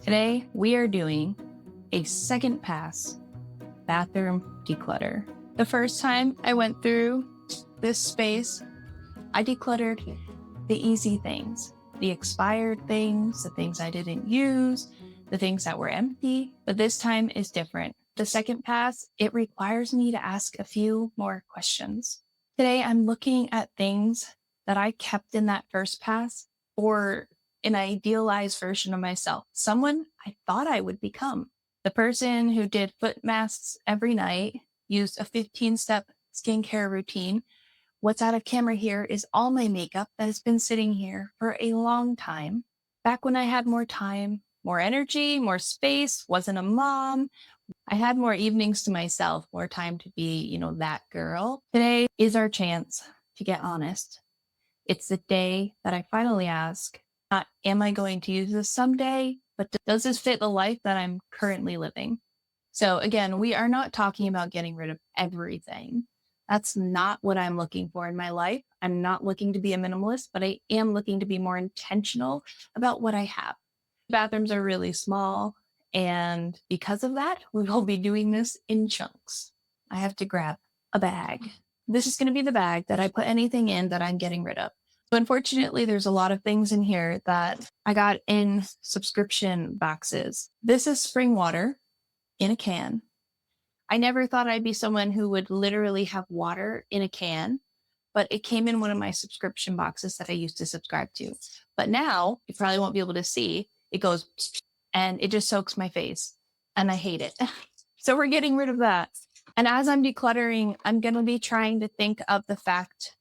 Today, we are doing a second pass bathroom declutter. The first time I went through this space, I decluttered the easy things, the expired things, the things I didn't use, the things that were empty, but this time is different. The second pass, it requires me to ask a few more questions. Today, I'm looking at things that I kept in that first pass or an idealized version of myself, someone I thought I would become. The person who did foot masks every night, used a 15-step skincare routine. What's out of camera here is all my makeup that has been sitting here for a long time. Back when I had more time, more energy, more space, wasn't a mom, I had more evenings to myself, more time to be, that girl. Today is our chance to get honest. It's the day that I finally ask, not am I going to use this someday, but does this fit the life that I'm currently living? So again, we are not talking about getting rid of everything. That's not what I'm looking for in my life. I'm not looking to be a minimalist, but I am looking to be more intentional about what I have. Bathrooms are really small, and because of that, we will be doing this in chunks. I have to grab a bag. This is going to be the bag that I put anything in that I'm getting rid of. So unfortunately, there's a lot of things in here that I got in subscription boxes. This is spring water in a can. I never thought I'd be someone who would literally have water in a can, but it came in one of my subscription boxes that I used to subscribe to. But now you probably won't be able to see. It goes and it just soaks my face and I hate it. So we're getting rid of that. And as I'm decluttering, I'm going to be trying to think of the fact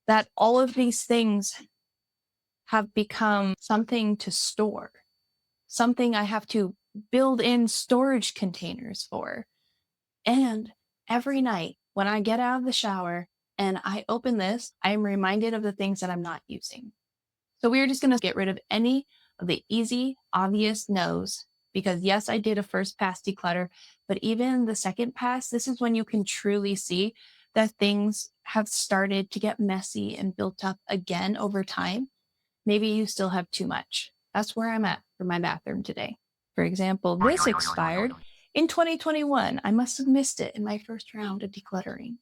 that all of these things have become something to store, something I have to build in storage containers for. And every night when I get out of the shower and I open this, I am reminded of the things that I'm not using. So we're just going to get rid of any of the easy, obvious no's, because yes, I did a first pass declutter, but even the second pass, this is when you can truly see that things have started to get messy and built up again over time. Maybe you still have too much. That's where I'm at for my bathroom today. For example, this expired in 2021. I must have missed it in my first round of decluttering.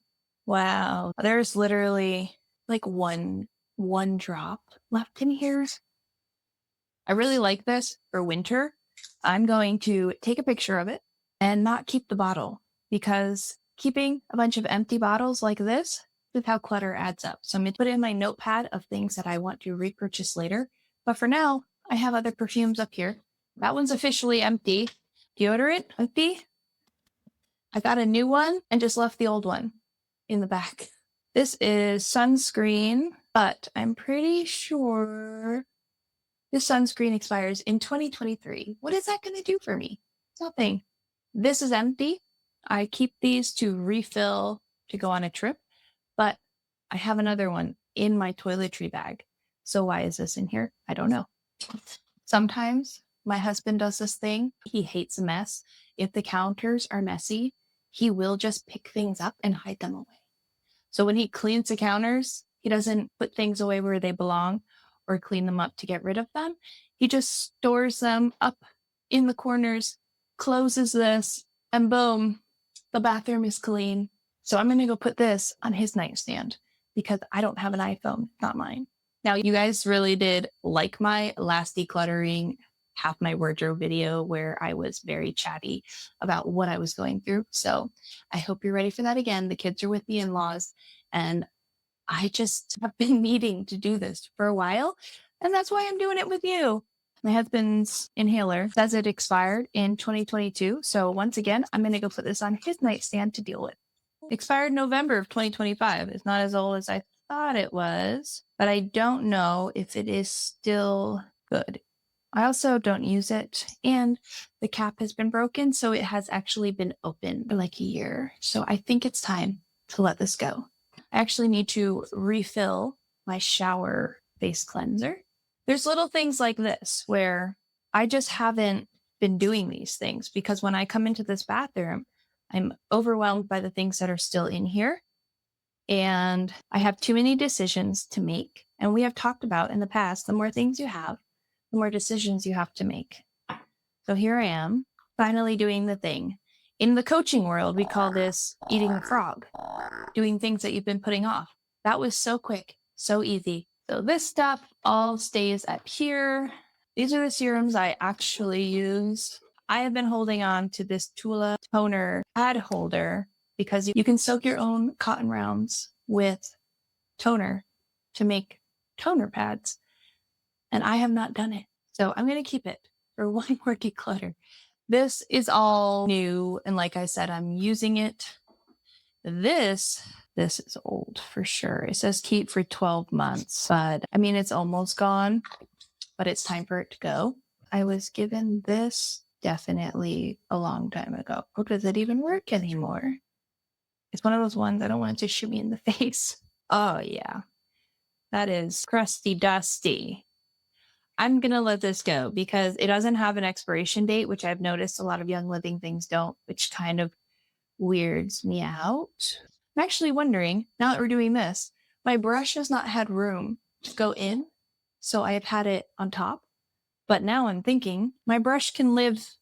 Wow, there's literally like one drop left in here. I really like this for winter. I'm going to take a picture of it and not keep the bottle, because keeping a bunch of empty bottles like this is how clutter adds up. So I'm going to put it in my notepad of things that I want to repurchase later. But for now, I have other perfumes up here. That one's officially empty. Deodorant, empty. I got a new one and just left the old one in the back. This is sunscreen, but I'm pretty sure this sunscreen expires in 2023. What is that going to do for me? Nothing. This is empty. I keep these to refill to go on a trip, but I have another one in my toiletry bag. So why is this in here? I don't know. Sometimes my husband does this thing. He hates a mess. If the counters are messy, he will just pick things up and hide them away. So when he cleans the counters, he doesn't put things away where they belong or clean them up to get rid of them. He just stores them up in the corners, closes this, and boom, the bathroom is clean. So I'm going to go put this on his nightstand because I don't have an iPhone, not mine. Now, you guys really did like my last decluttering half my wardrobe video where I was very chatty about what I was going through. So I hope you're ready for that again. The kids are with the in-laws and I just have been needing to do this for a while. And that's why I'm doing it with you. My husband's inhaler says it expired in 2022. So once again, I'm going to go put this on his nightstand to deal with. Expired November of 2025. It's not as old as I thought it was, but I don't know if it is still good. I also don't use it, and the cap has been broken, so it has actually been open for like a year. So I think it's time to let this go. I actually need to refill my shower face cleanser. There's little things like this where I just haven't been doing these things because when I come into this bathroom, I'm overwhelmed by the things that are still in here. And I have too many decisions to make. And we have talked about in the past, the more things you have, the more decisions you have to make. So here I am, finally doing the thing. In the coaching world, we call this eating the frog, doing things that you've been putting off. That was so quick, so easy. So this stuff all stays up here. These are the serums I actually use. I have been holding on to this Tula toner pad holder because you can soak your own cotton rounds with toner to make toner pads. And I have not done it. So I'm going to keep it for one more declutter. This is all new. And like I said, I'm using it. This is old for sure. It says keep for 12 months, but I mean, it's almost gone, but it's time for it to go. I was given this definitely a long time ago. Oh, does it even work anymore? It's one of those ones I don't want it to shoot me in the face. Oh yeah, that is crusty dusty. I'm going to let this go because it doesn't have an expiration date, which I've noticed a lot of Young Living things don't, which kind of weirds me out. I'm actually wondering, now that we're doing this, my brush has not had room to go in, so I have had it on top. But now I'm thinking my brush can live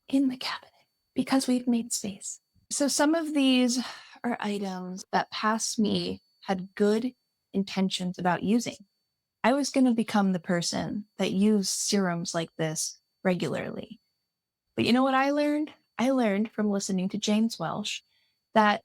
in the cabinet because we've made space. So some of these are items that past me had good intentions about using. I was going to become the person that used serums like this regularly. But you know what I learned? I learned from listening to James Welsh that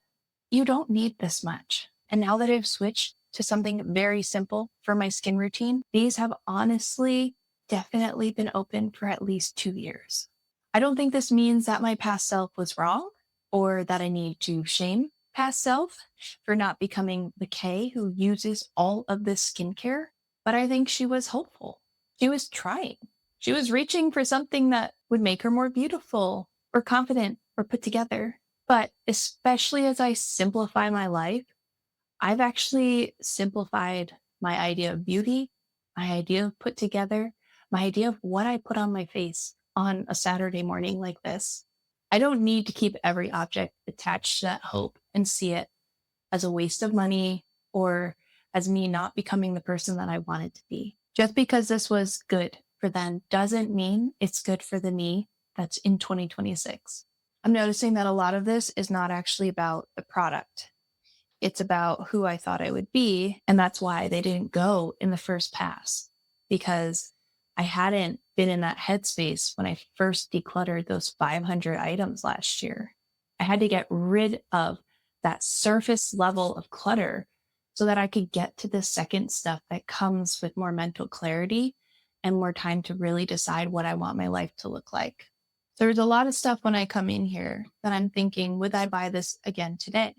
you don't need this much. And now that I've switched to something very simple for my skin routine, these have honestly definitely been open for at least 2 years. I don't think this means that my past self was wrong or that I need to shame past self for not becoming the Kay who uses all of this skincare. But I think she was hopeful. She was trying. She was reaching for something that would make her more beautiful or confident or put together. But especially as I simplify my life, I've actually simplified my idea of beauty, my idea of put together, my idea of what I put on my face on a Saturday morning like this. I don't need to keep every object attached to that hope and see it as a waste of money or as me not becoming the person that I wanted to be. Just because this was good for then doesn't mean it's good for the me that's in 2026. I'm noticing that a lot of this is not actually about the product. It's about who I thought I would be. And that's why they didn't go in the first pass, because I hadn't been in that headspace when I first decluttered those 500 items last year. I had to get rid of that surface level of clutter so that I could get to the second stuff that comes with more mental clarity and more time to really decide what I want my life to look like. So there's a lot of stuff when I come in here that I'm thinking, would I buy this again today?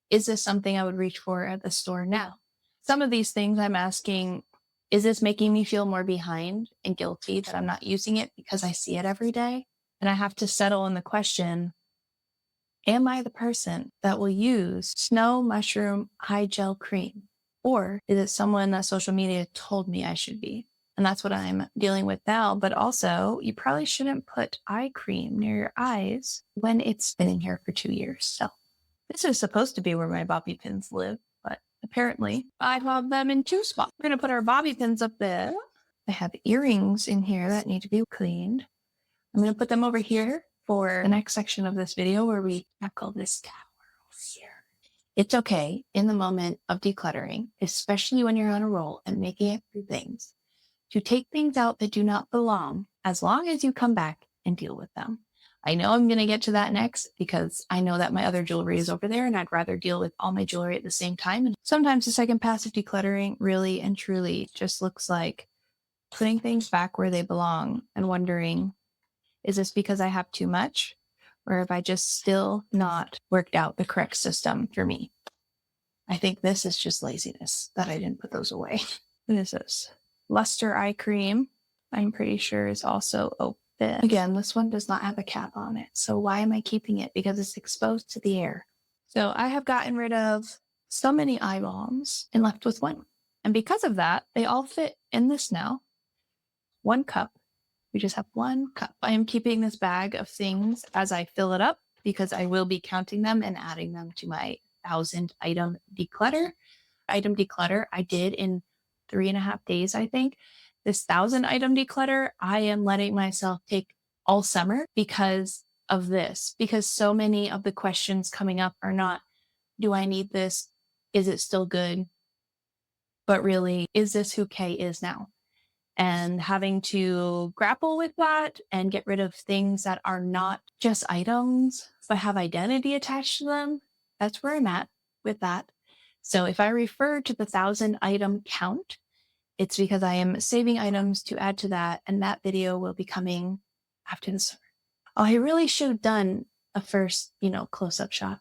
Is this something I would reach for at the store now? Some of these things I'm asking, is this making me feel more behind and guilty that I'm not using it because I see it every day? And I have to settle on the question, am I the person that will use snow mushroom high gel cream? Or is it someone that social media told me I should be? And that's what I'm dealing with now. But also, you probably shouldn't put eye cream near your eyes when it's been in here for 2 years. So this is supposed to be where my bobby pins live, but apparently I have them in 2 spots. We're going to put our bobby pins up there. I have earrings in here that need to be cleaned. I'm going to put them over here for the next section of this video where we tackle this tower over here. It's okay in the moment of decluttering, especially when you're on a roll and making it through things, to take things out that do not belong as long as you come back and deal with them. I know I'm going to get to that next because I know that my other jewelry is over there and I'd rather deal with all my jewelry at the same time. And sometimes the second pass of decluttering really and truly just looks like putting things back where they belong and wondering, is this because I have too much? Or have I just still not worked out the correct system for me? I think this is just laziness that I didn't put those away. What is this? Luster eye cream, I'm pretty sure is also open. Again, this one does not have a cap on it. So why am I keeping it? Because it's exposed to the air. So I have gotten rid of so many eye balms and left with one. And because of that, they all fit in this now. 1 cup. We just have 1 cup. I am keeping this bag of things as I fill it up because I will be counting them and adding them to my 1,000 item declutter. Item declutter I did in 3.5 days, I think. This 1,000 item declutter, I am letting myself take all summer because of this, because so many of the questions coming up are not, do I need this? Is it still good? But really, is this who Kay is now? And having to grapple with that and get rid of things that are not just items, but have identity attached to them, that's where I'm at with that. So if I refer to the 1,000 item count, it's because I am saving items to add to that, and that video will be coming after the summer. Oh, I really should have done a first, close-up shot.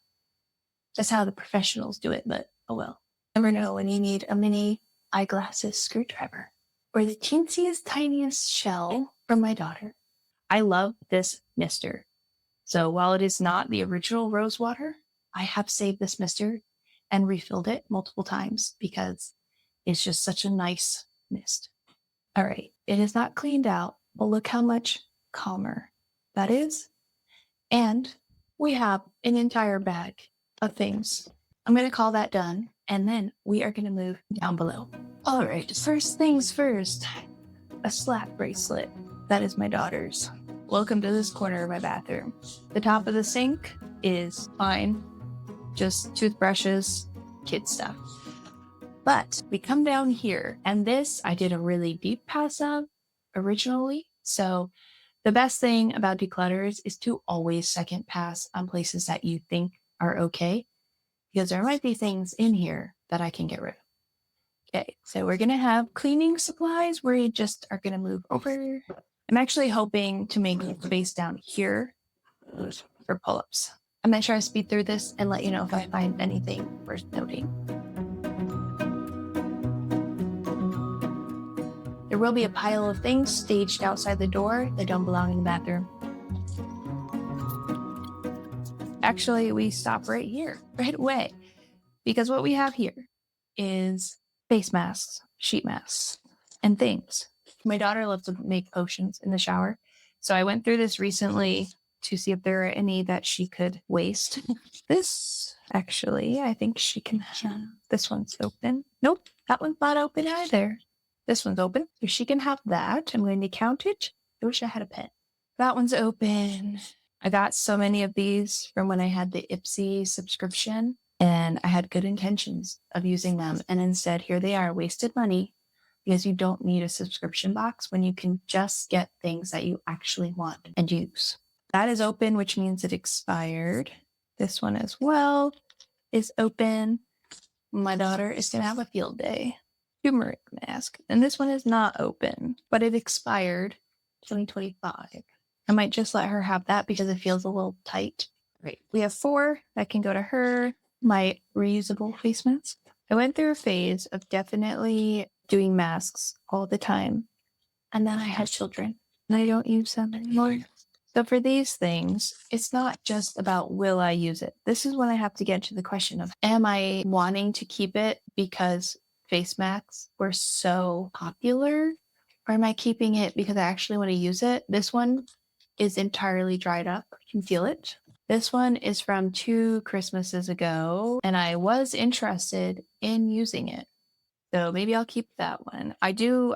That's how the professionals do it, but oh well. Never know when you need a mini eyeglasses screwdriver or the teensiest, tiniest shell from my daughter. I love this mister. So while it is not the original rose water, I have saved this mister and refilled it multiple times because it's just such a nice mist. All right, it is not cleaned out, but look how much calmer that is. And we have an entire bag of things. I'm going to call that done, and then we are going to move down below. All right, first things first, a slap bracelet. That is my daughter's. Welcome to this corner of my bathroom. The top of the sink is fine, just toothbrushes, kid stuff. But we come down here, and this I did a really deep pass of originally. So the best thing about declutters is to always second pass on places that you think are okay, because there might be things in here that I can get rid of. Okay, so we're gonna have cleaning supplies where you just are gonna move over. I'm actually hoping to make space down here for pull-ups. I'm gonna try to speed through this and let you know if I find anything worth noting. There will be a pile of things staged outside the door that don't belong in the bathroom. Actually, we stop right here, right away, because what we have here is face masks, sheet masks, and things. My daughter loves to make potions in the shower, so I went through this recently to see if there are any that she could waste. This, actually, I think she can have. This one's open. Nope, that one's not open either. This one's open, so she can have that. I'm going to count it. I wish I had a pen. That one's open. I got so many of these from when I had the Ipsy subscription, and I had good intentions of using them. And instead, here they are, wasted money, because you don't need a subscription box when you can just get things that you actually want and use. That is open, which means it expired. This one as well is open. My daughter is going to have a field day. Turmeric mask. And this one is not open, but it expired 2025. I might just let her have that because it feels a little tight. Great. We have 4 that can go to her. My reusable face mask. I went through a phase of definitely doing masks all the time. And then I had children and I don't use them anymore. So for these things, it's not just about will I use it? This is when I have to get to the question of, am I wanting to keep it because face masks were so popular? Or am I keeping it because I actually want to use it? This one is entirely dried up. You can feel it. This one is from 2 Christmases ago, and I was interested in using it. So maybe I'll keep that one. I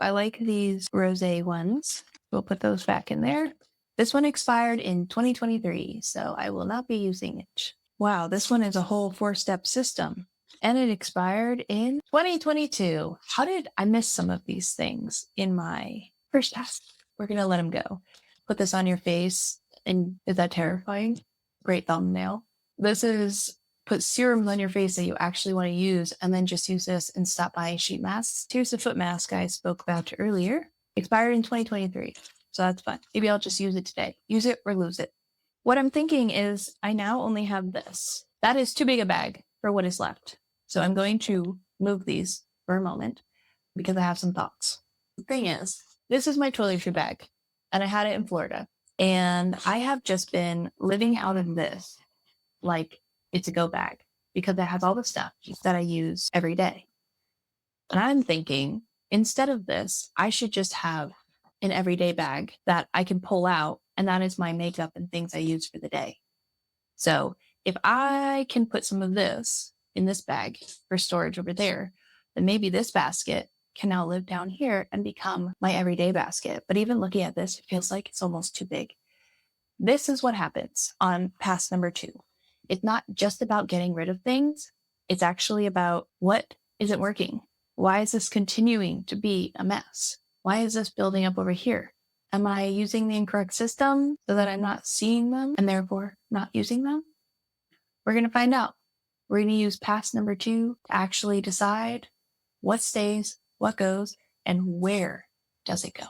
like these rosé ones. We'll put those back in there. This one expired in 2023, so I will not be using it. Wow, this one is a whole 4-step system. And it expired in 2022. How did I miss some of these things in my first task? We're going to let them go. Put this on your face. And is that terrifying? Great thumbnail. This is put serums on your face that you actually want to use, and then just use this and stop buying sheet masks. Here's the foot mask I spoke about earlier. Expired in 2023. So that's fun. Maybe I'll just use it today. Use it or lose it. What I'm thinking is I now only have this. That is too big a bag for what is left. So I'm going to move these for a moment because I have some thoughts. The thing is, this is my toiletry bag, and I had it in Florida. And I have just been living out of this like it's a go bag because it has all the stuff that I use every day. And I'm thinking, instead of this, I should just have an everyday bag that I can pull out, and that is my makeup and things I use for the day. So if I can put some of this in this bag for storage over there, then maybe this basket can now live down here and become my everyday basket. But even looking at this, it feels like it's almost too big. This is what happens on pass number 2. It's not just about getting rid of things. It's actually about what isn't working. Why is this continuing to be a mess? Why is this building up over here? Am I using the incorrect system so that I'm not seeing them and therefore not using them? We're going to find out. We're going to use pass number 2 to actually decide what stays, what goes, and where does it go.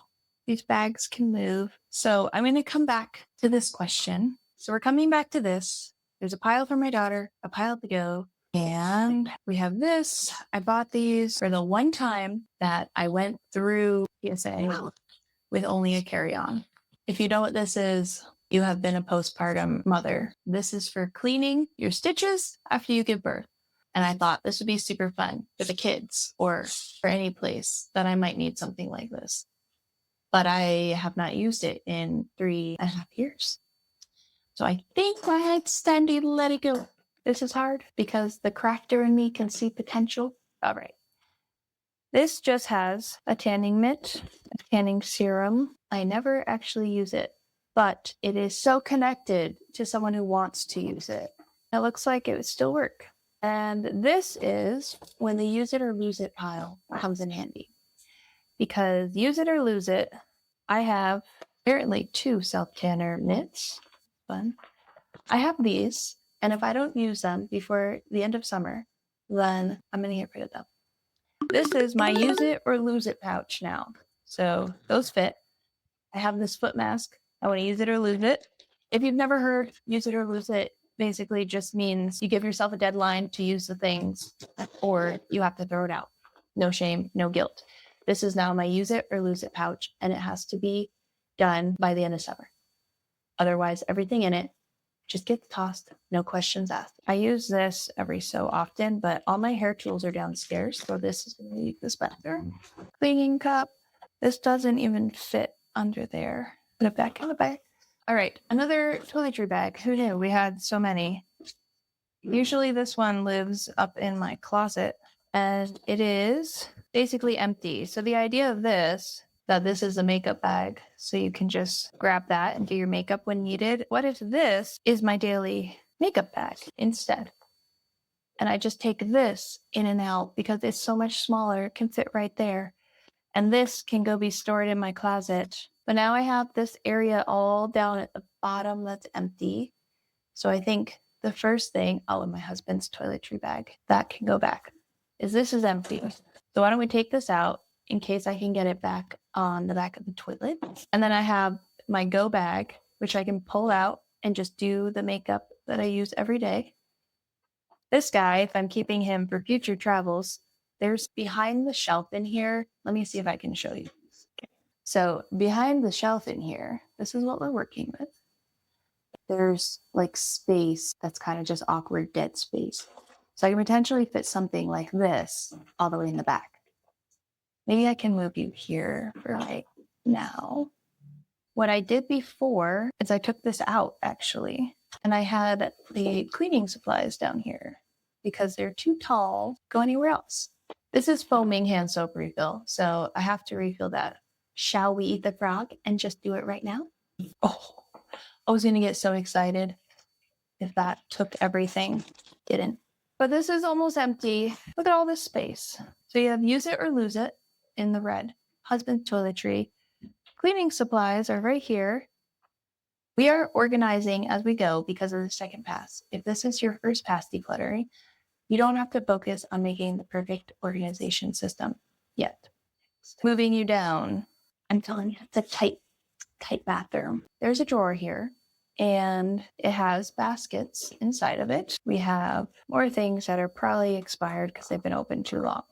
These bags can move. So I'm going to come back to this question. So we're coming back to this. There's a pile for my daughter, a pile to go. And we have this. I bought these for the one time that I went through PSA with only a carry-on. If you know what this is, you have been a postpartum mother. This is for cleaning your stitches after you give birth. And I thought this would be super fun for the kids or for any place that I might need something like this. But I have not used it in 3.5 years. So I think it's time to let it go. This is hard because the crafter in me can see potential. All right. This just has a tanning mitt, a tanning serum. I never actually use it, but it is so connected to someone who wants to use it. It looks like it would still work. And this is when the use it or lose it pile comes in handy. Because use it or lose it, I have apparently 2 self-tanner mitts. Fun. I have these, and if I don't use them before the end of summer, then I'm going to get rid of them. This is my use it or lose it pouch now. So those fit. I have this foot mask. I want to use it or lose it. If you've never heard use it or lose it, basically just means you give yourself a deadline to use the things or you have to throw it out. No shame, no guilt. This is now my use it or lose it pouch, and it has to be done by the end of summer. Otherwise, everything in it just gets tossed, no questions asked. I use this every so often, but all my hair tools are downstairs, so this is going to leave this bathroom. Cleaning cup. This doesn't even fit under there. Put it back in the bag. All right, another toiletry bag. Who knew we had so many? Usually this one lives up in my closet, and it is basically empty. So the idea of this, that this is a makeup bag, so you can just grab that and do your makeup when needed. What if this is my daily makeup bag instead? And I just take this in and out because it's so much smaller, it can fit right there. And this can go be stored in my closet. But now I have this area all down at the bottom that's empty. So I think the first thing, in my husband's toiletry bag, that can go back, is this is empty. So why don't we take this out in case I can get it back on the back of the toilet. And then I have my go bag, which I can pull out and just do the makeup that I use every day. This guy, if I'm keeping him for future travels, there's behind the shelf in here. Let me see if I can show you. Okay. So behind the shelf in here, this is what we're working with. There's like space that's kind of just awkward dead space. So I can potentially fit something like this all the way in the back. Maybe I can move you here for right now. What I did before is I took this out actually, and I had the cleaning supplies down here because they're too tall to go anywhere else. This is foaming hand soap refill, so I have to refill that. Shall we eat the frog and just do it right now? Oh, I was gonna get so excited if that took everything. Didn't. But this is almost empty. Look at all this space. So you have use it or lose it in the red. Husband's toiletry. Cleaning supplies are right here. We are organizing as we go because of the second pass. If this is your first pass decluttering, you don't have to focus on making the perfect organization system yet. Moving you down, I'm telling you, it's a tight bathroom. There's a drawer here, and it has baskets inside of it. We have more things that are probably expired because they've been open too long.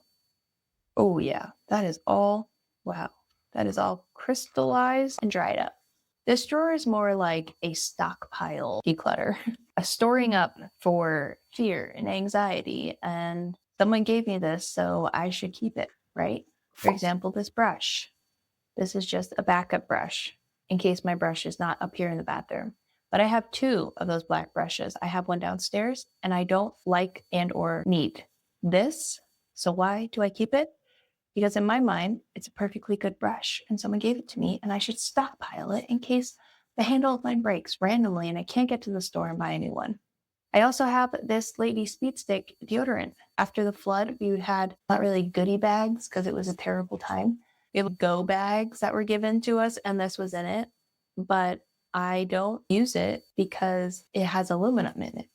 Oh yeah, that is all, wow. That is all crystallized and dried up. This drawer is more like a stockpile declutter, a storing up for fear and anxiety. And someone gave me this, so I should keep it, right? For example, this brush. This is just a backup brush in case my brush is not up here in the bathroom. But I have 2 of those black brushes. I have one downstairs, and I don't like and or need this. So why do I keep it? Because in my mind, it's a perfectly good brush and someone gave it to me and I should stockpile it in case the handle of mine breaks randomly and I can't get to the store and buy a new one. I also have this Lady Speed Stick deodorant. After the flood, we had not really goodie bags because it was a terrible time. We have go bags that were given to us and this was in it, but I don't use it because it has aluminum in it.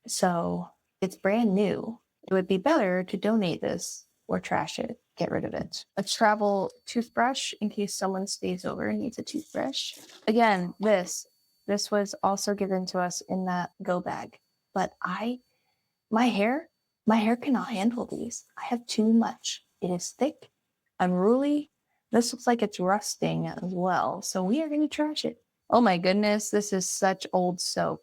So it's brand new. It would be better to donate this or trash it, get rid of it. A travel toothbrush in case someone stays over and needs a toothbrush. Again, this was also given to us in that go bag. But my hair cannot handle these. I have too much. It is thick, unruly. This looks like it's rusting as well. So we are going to trash it. Oh my goodness, this is such old soap.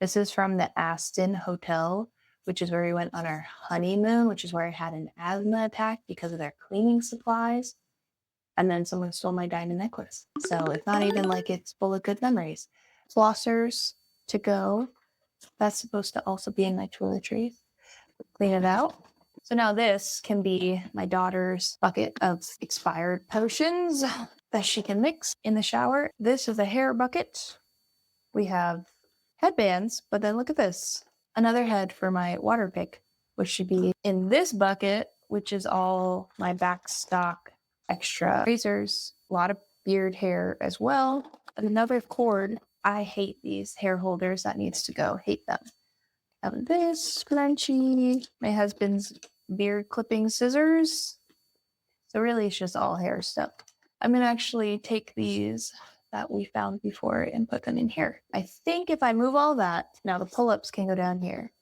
This is from the Aston Hotel, which is where we went on our honeymoon, which is where I had an asthma attack because of their cleaning supplies. And then someone stole my diamond necklace. So it's not even like it's full of good memories. Flossers to go. That's supposed to also be in my toiletries. Clean it out. So now this can be my daughter's bucket of expired potions that she can mix in the shower. This is a hair bucket. We have headbands, but then look at this. Another head for my water pick, which should be in this bucket, which is all my backstock extra razors, a lot of beard hair as well. Another cord. I hate these hair holders. That needs to go. Hate them. This scrunchie, my husband's beard clipping scissors. So really it's just all hair stuff. I'm going to actually take these that we found before and put them in here. I think if I move all that, now the pull-ups can go down here.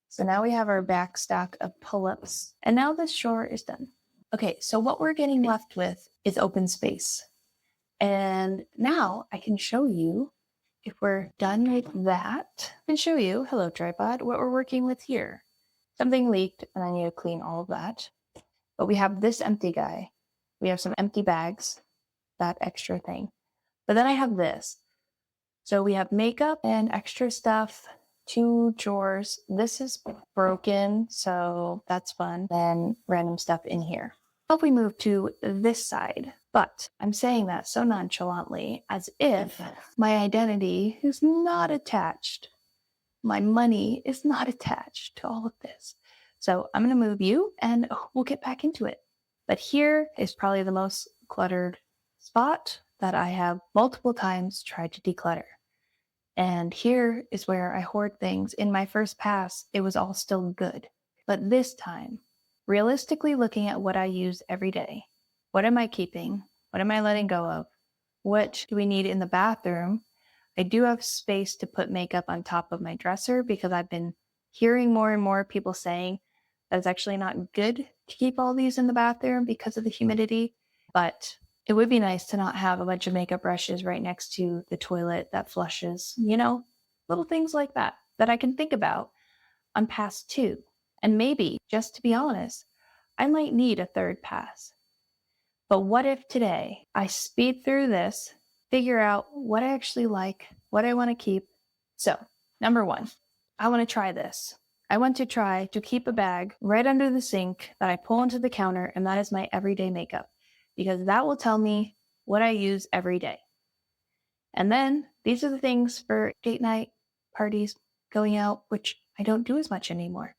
So now we have our back stock of pull-ups. And now this drawer is done. Okay, so what we're getting left with is open space. And now I can show you, if we're done with that, I can show you, hello tripod, what we're working with here. Something leaked and I need to clean all of that. But we have this empty guy. We have some empty bags, that extra thing. But then I have this. So we have makeup and extra stuff, 2 drawers. This is broken, so that's fun. Then random stuff in here. If we move to this side, but I'm saying that so nonchalantly as if my identity is not attached. My money is not attached to all of this. So I'm going to move you and we'll get back into it. But here is probably the most cluttered spot that I have multiple times tried to declutter. And here is where I hoard things. In my first pass, it was all still good. But this time, realistically looking at what I use every day, what am I keeping? What am I letting go of? What do we need in the bathroom? I do have space to put makeup on top of my dresser because I've been hearing more and more people saying that it's actually not good to keep all these in the bathroom because of the humidity. But it would be nice to not have a bunch of makeup brushes right next to the toilet that flushes, you know, little things like that I can think about on pass 2. And maybe, just to be honest, I might need a third pass. But what if today I speed through this, figure out what I actually like, what I want to keep. So, number 1, I want to try this. I want to try to keep a bag right under the sink that I pull onto the counter, and that is my everyday makeup, because that will tell me what I use every day. And then these are the things for date night, parties, going out, which I don't do as much anymore.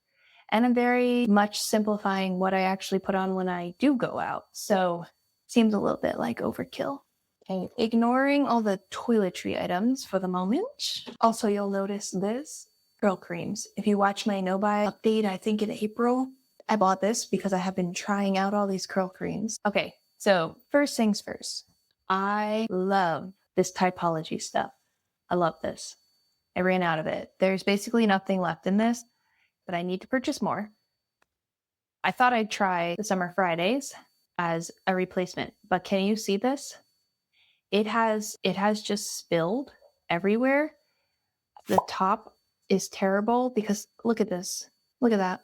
And I'm very much simplifying what I actually put on when I do go out. So it seems a little bit like overkill. Okay, ignoring all the toiletry items for the moment. Also, you'll notice this, curl creams. If you watch my no-buy update, I think in April, I bought this because I have been trying out all these curl creams. Okay, so first things first. I love this typology stuff. I love this. I ran out of it. There's basically nothing left in this, but I need to purchase more. I thought I'd try the Summer Fridays as a replacement, but can you see this? It has just spilled everywhere. The top is terrible because look at this. Look at that.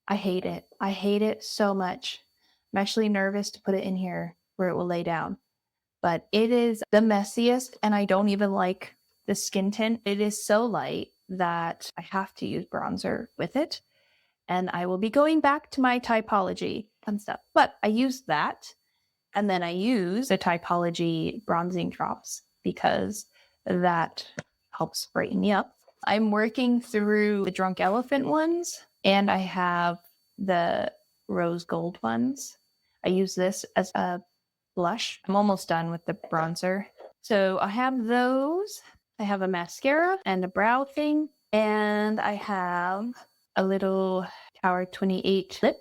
I hate it. I hate it so much. I'm actually nervous to put it in here where it will lay down. But it is the messiest, and I don't even like the skin tint. It is so light that I have to use bronzer with it. And I will be going back to my typology and stuff. But I use that, and then I use the typology bronzing drops because that helps brighten me up. I'm working through the Drunk Elephant ones, and I have the rose gold ones. I use this as a blush. I'm almost done with the bronzer. So I have those. I have a mascara and a brow thing, and I have a little Tower 28 lip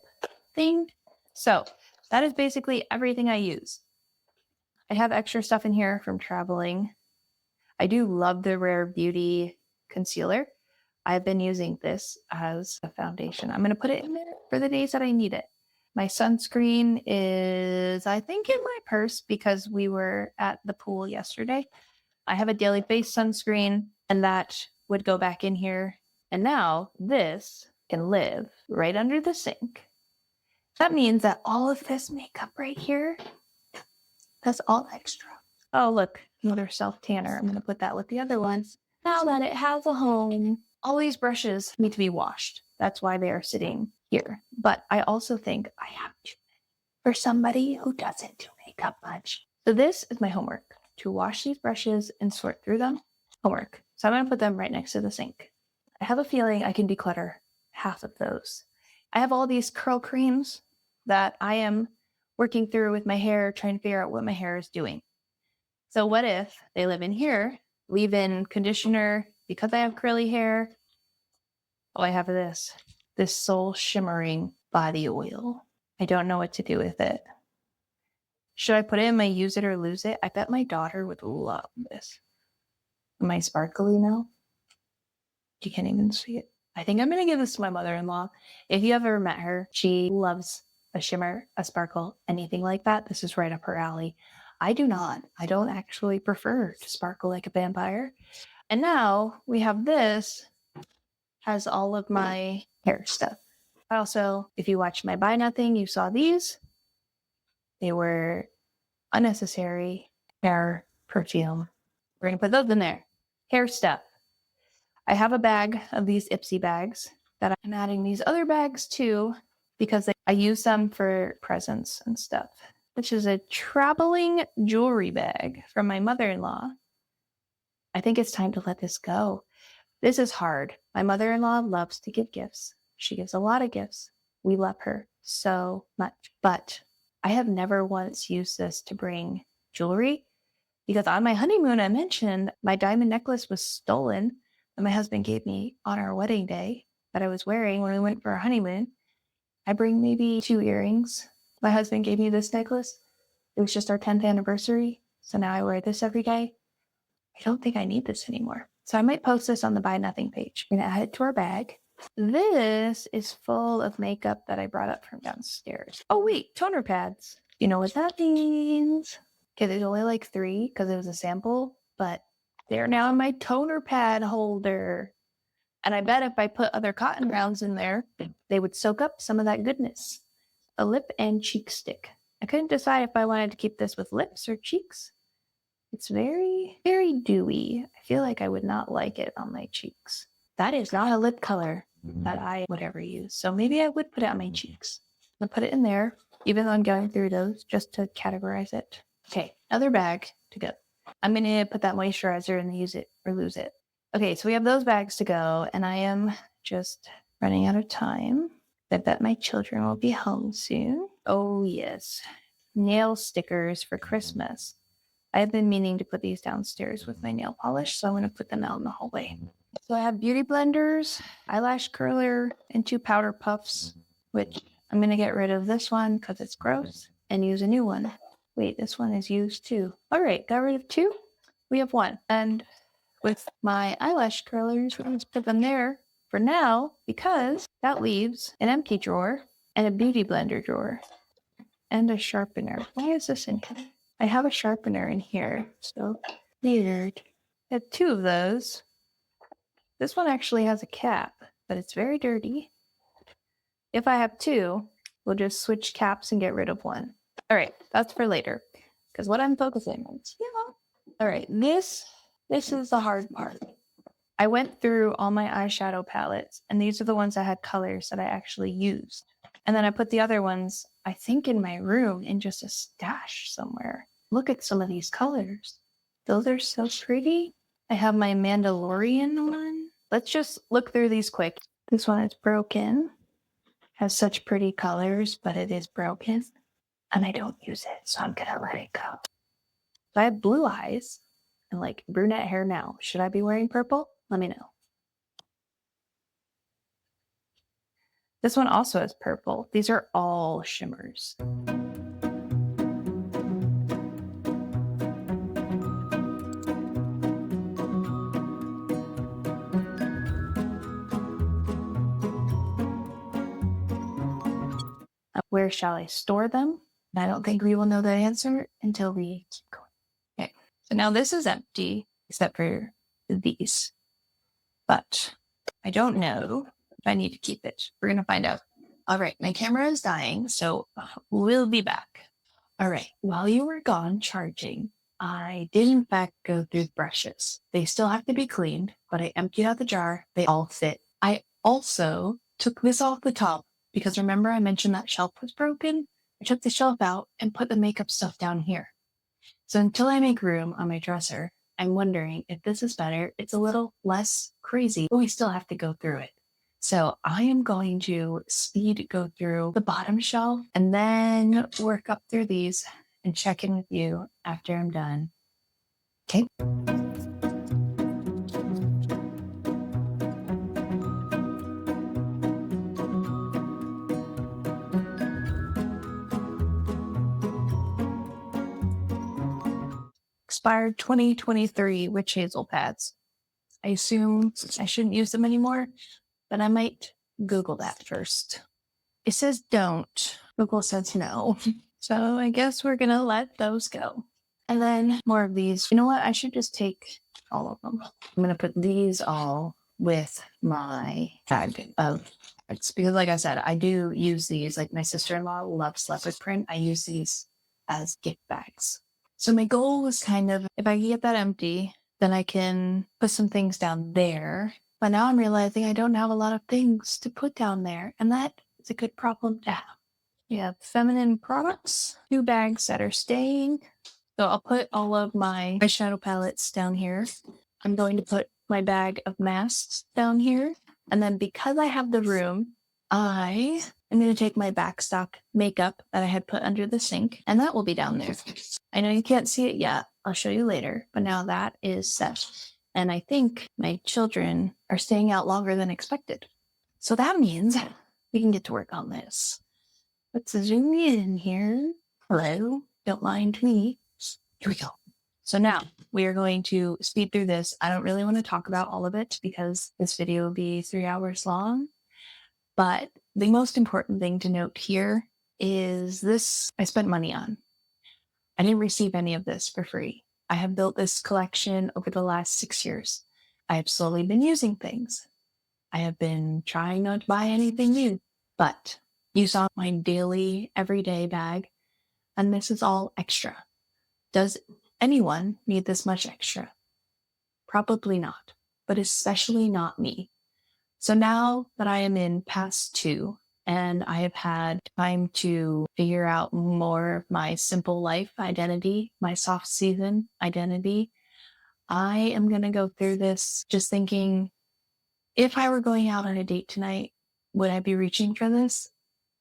thing. So that is basically everything I use. I have extra stuff in here from traveling. I do love the Rare Beauty concealer. I've been using this as a foundation. I'm going to put it in there for the days that I need it. My sunscreen is, I think, in my purse because we were at the pool yesterday. I have a daily face sunscreen, and that would go back in here. And now this can live right under the sink. That means that all of this makeup right here, that's all extra. Oh, look, another self tanner. I'm going to put that with the other ones. Now that it has a home, all these brushes need to be washed. That's why they are sitting here. But I also think I have too many for somebody who doesn't do makeup much. So this is my homework, to wash these brushes and sort through them. Homework. So I'm going to put them right next to the sink. I have a feeling I can declutter half of those. I have all these curl creams that I am working through with my hair, trying to figure out what my hair is doing. So what if they live in here, leave-in conditioner, because I have curly hair? Oh, I have this Soul Shimmering body oil. I don't know what to do with it. Should I put it in my use it or lose it? I bet my daughter would love this. Am I sparkly now? You can't even see it. I think I'm going to give this to my mother-in-law. If you ever met her, she loves a shimmer, a sparkle, anything like that. This is right up her alley. I do not. I don't actually prefer to sparkle like a vampire. And now we have this, has all of my hair stuff. Also, if you watched my Buy Nothing, you saw these. They were unnecessary hair perfume. We're going to put those in there. Hair stuff. I have a bag of these Ipsy bags that I'm adding these other bags to because I use them for presents and stuff, which is a traveling jewelry bag from my mother-in-law. I think it's time to let this go. This is hard. My mother-in-law loves to give gifts. She gives a lot of gifts. We love her so much. But I have never once used this to bring jewelry because on my honeymoon, I mentioned my diamond necklace was stolen that my husband gave me on our wedding day that I was wearing when we went for our honeymoon. I bring maybe 2 earrings. My husband gave me this necklace. It was just our 10th anniversary. So now I wear this every day. I don't think I need this anymore. So I might post this on the Buy Nothing page. I'm going to add it to our bag. This is full of makeup that I brought up from downstairs. Oh, wait, toner pads. You know what that means? Okay, there's only like 3 because it was a sample, but they're now in my toner pad holder. And I bet if I put other cotton rounds in there, they would soak up some of that goodness. A lip and cheek stick. I couldn't decide if I wanted to keep this with lips or cheeks. It's very, very dewy. I feel like I would not like it on my cheeks. That is not a lip color that I would ever use. So maybe I would put it on my cheeks. I'm gonna put it in there, even though I'm going through those, just to categorize it. Okay, other bag to go. I'm gonna put that moisturizer in the use it or lose it. Okay, so we have those bags to go, and I am just running out of time. I bet my children will be home soon. Oh yes, nail stickers for Christmas. I've been meaning to put these downstairs with my nail polish, so I'm going to put them out in the hallway. So I have beauty blenders, eyelash curler, and 2 powder puffs, which I'm going to get rid of this one because it's gross and use a new one. Wait, this one is used too. All right, got rid of 2. We have 1. And with my eyelash curlers, we're going to put them there for now because that leaves an empty drawer and a beauty blender drawer and a sharpener. Why is this in here? I have a sharpener in here, so weird. I have 2 of those. This one actually has a cap, but it's very dirty. If I have 2, we'll just switch caps and get rid of 1. All right, that's for later, because what I'm focusing on is, all right, this is the hard part. I went through all my eyeshadow palettes, and these are the ones that had colors that I actually used. And then I put the other ones, I think, in my room in just a stash somewhere. Look at some of these colors. Those are so pretty. I have my Mandalorian one. Let's just look through these quick. This one is broken. Has such pretty colors, but it is broken. And I don't use it, so I'm gonna let it go. So I have blue eyes and like brunette hair now. Should I be wearing purple? Let me know. This one also has purple. These are all shimmers. Where shall I store them? I don't think we will know the answer until we keep going. Okay, so now this is empty except for these, but I don't know if I need to keep it. We're gonna find out. All right, my camera is dying, so we'll be back. All right, while you were gone charging, I did in fact go through the brushes. They still have to be cleaned, but I emptied out the jar. They all fit. I also took this off the top because remember I mentioned that shelf was broken? I took the shelf out and put the makeup stuff down here. So until I make room on my dresser, I'm wondering if this is better. It's a little less crazy, but we still have to go through it. So I am going to speed go through the bottom shelf and then work up through these and check in with you after I'm done. Okay. Expired 2023 witch hazel pads. I assume I shouldn't use them anymore, but I might Google that first. It says don't. Google says no. So I guess we're gonna let those go. And then more of these. You know what? I should just take all of them. I'm gonna put these all with my bag of bags because like I said, I do use these. Like my sister-in-law loves leopard print. I use these as gift bags. So my goal was kind of, if I can get that empty, then I can put some things down there. But now I'm realizing I don't have a lot of things to put down there. And that is a good problem to have. We have feminine products, 2 bags that are staying. So I'll put all of my eyeshadow palettes down here. I'm going to put my bag of masks down here. And then because I have the room, I am going to take my backstock makeup that I had put under the sink, and that will be down there. I know you can't see it yet. I'll show you later, but now that is set. And I think my children are staying out longer than expected. So that means we can get to work on this. Let's zoom in here. Hello, don't mind me. Here we go. So now we are going to speed through this. I don't really want to talk about all of it because this video will be 3 hours long. But the most important thing to note here is this I spent money on. I didn't receive any of this for free. I have built this collection over the last 6 years. I have slowly been using things. I have been trying not to buy anything new, but you saw my daily, everyday bag, and this is all extra. Does anyone need this much extra? Probably not, but especially not me. So now that I am in pass 2 and I have had time to figure out more of my simple life identity, my soft season identity, I am going to go through this just thinking, if I were going out on a date tonight, would I be reaching for this?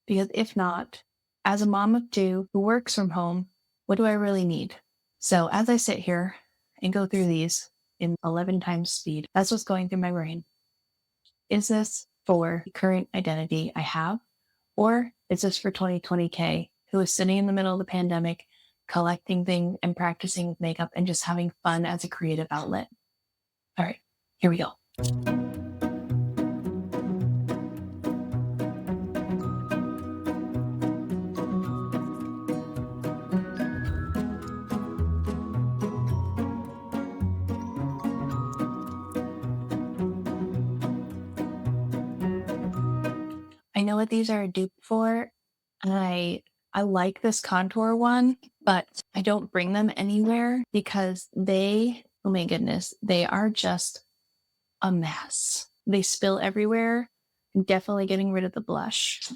Because if not, as a mom of 2 who works from home, what do I really need? So as I sit here and go through these in 11 times speed, that's what's going through my brain. Is this for the current identity I have? Or is this for 2020K, who is sitting in the middle of the pandemic, collecting things and practicing with makeup and just having fun as a creative outlet? All right, here we go. I know what these are a dupe for. I like this contour one, but I don't bring them anywhere because they, oh my goodness, they are just a mess. They spill everywhere. I'm definitely getting rid of the blush.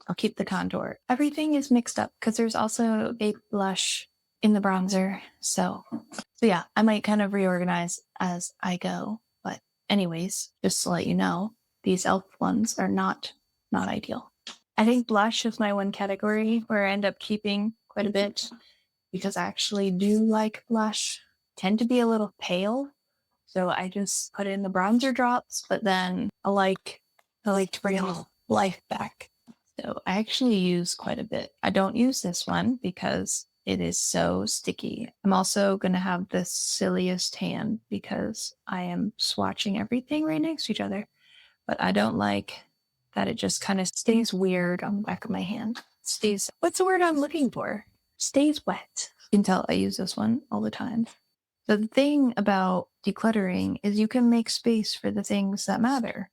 I'll keep the contour. Everything is mixed up because there's also a blush in the bronzer. So yeah, I might kind of reorganize as I go. But anyways, just to let you know, these elf ones are not ideal. I think blush is my one category where I end up keeping quite a bit because I actually do like blush. Tend to be a little pale, so I just put in the bronzer drops, but then I like to bring a little life back. So I actually use quite a bit. I don't use this one because it is so sticky. I'm also going to have the silliest hand because I am swatching everything right next to each other, but I don't like that it just kind of stays weird on the back of my hand. Stays, what's the word I'm looking for? Stays wet. You can tell I use this one all the time. So the thing about decluttering is you can make space for the things that matter.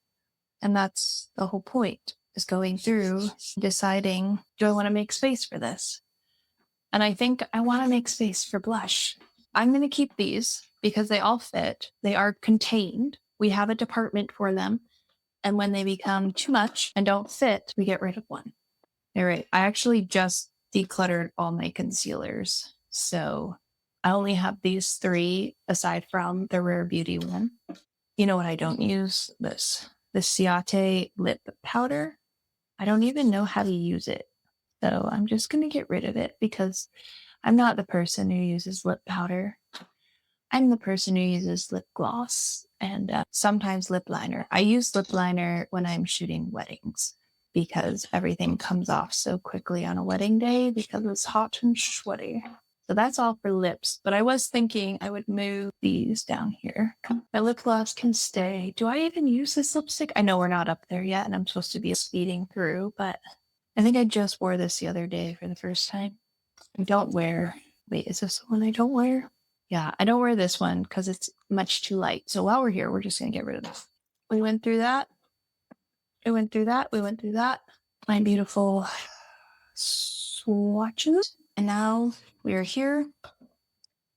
And that's the whole point, is going through, deciding, do I want to make space for this? And I think I want to make space for blush. I'm going to keep these because they all fit. They are contained. We have a department for them. And when they become too much and don't fit, we get rid of one. All right. I actually just decluttered all my concealers. So I only have these 3 aside from the Rare Beauty one. You know what I don't use? This. The Ciate lip powder. I don't even know how to use it. So I'm just going to get rid of it because I'm not the person who uses lip powder. I'm the person who uses lip gloss and sometimes lip liner. I use lip liner when I'm shooting weddings because everything comes off so quickly on a wedding day because it's hot and sweaty. So that's all for lips, but I was thinking I would move these down here. My lip gloss can stay. Do I even use this lipstick? I know we're not up there yet and I'm supposed to be speeding through, but I think I just wore this the other day for the first time. I don't wear, wait, is this the one I don't wear? Yeah, I don't wear this one because it's much too light. So while we're here, we're just going to get rid of this. We went through that. We went through that. We went through that. My beautiful swatches. And now we are here.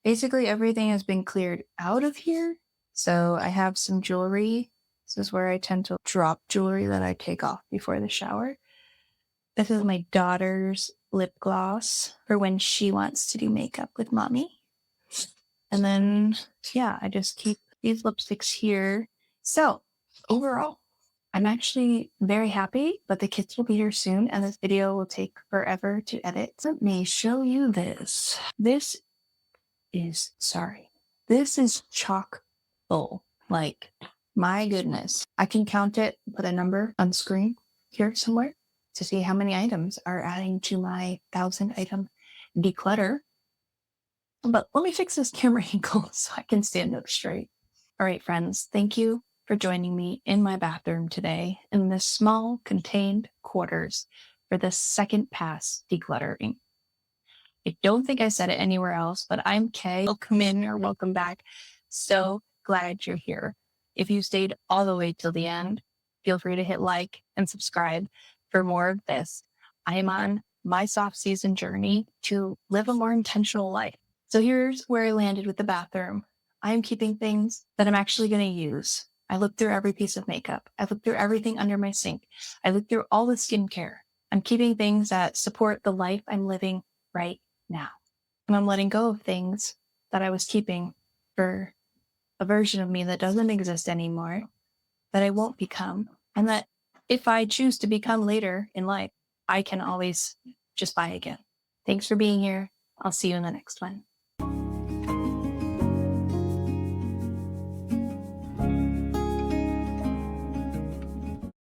Basically, everything has been cleared out of here. So I have some jewelry. This is where I tend to drop jewelry that I take off before the shower. This is my daughter's lip gloss for when she wants to do makeup with mommy. And then, yeah, I just keep these lipsticks here. So overall, I'm actually very happy, but the kids will be here soon and this video will take forever to edit. Let me show you this. This is chock full. Like, my goodness. I can count it, put a number on screen here somewhere to see how many items are adding to my 1,000 item declutter. But let me fix this camera angle so I can stand up straight. All right, friends, thank you for joining me in my bathroom today in this small contained quarters for the second pass decluttering. I don't think I said it anywhere else, but I'm Kay. Welcome in or welcome back. So glad you're here. If you stayed all the way till the end, feel free to hit like and subscribe for more of this. I am on my soft season journey to live a more intentional life. So here's where I landed with the bathroom. I am keeping things that I'm actually going to use. I looked through every piece of makeup. I looked through everything under my sink. I looked through all the skincare. I'm keeping things that support the life I'm living right now. And I'm letting go of things that I was keeping for a version of me that doesn't exist anymore, that I won't become, and that if I choose to become later in life, I can always just buy again. Thanks for being here. I'll see you in the next one.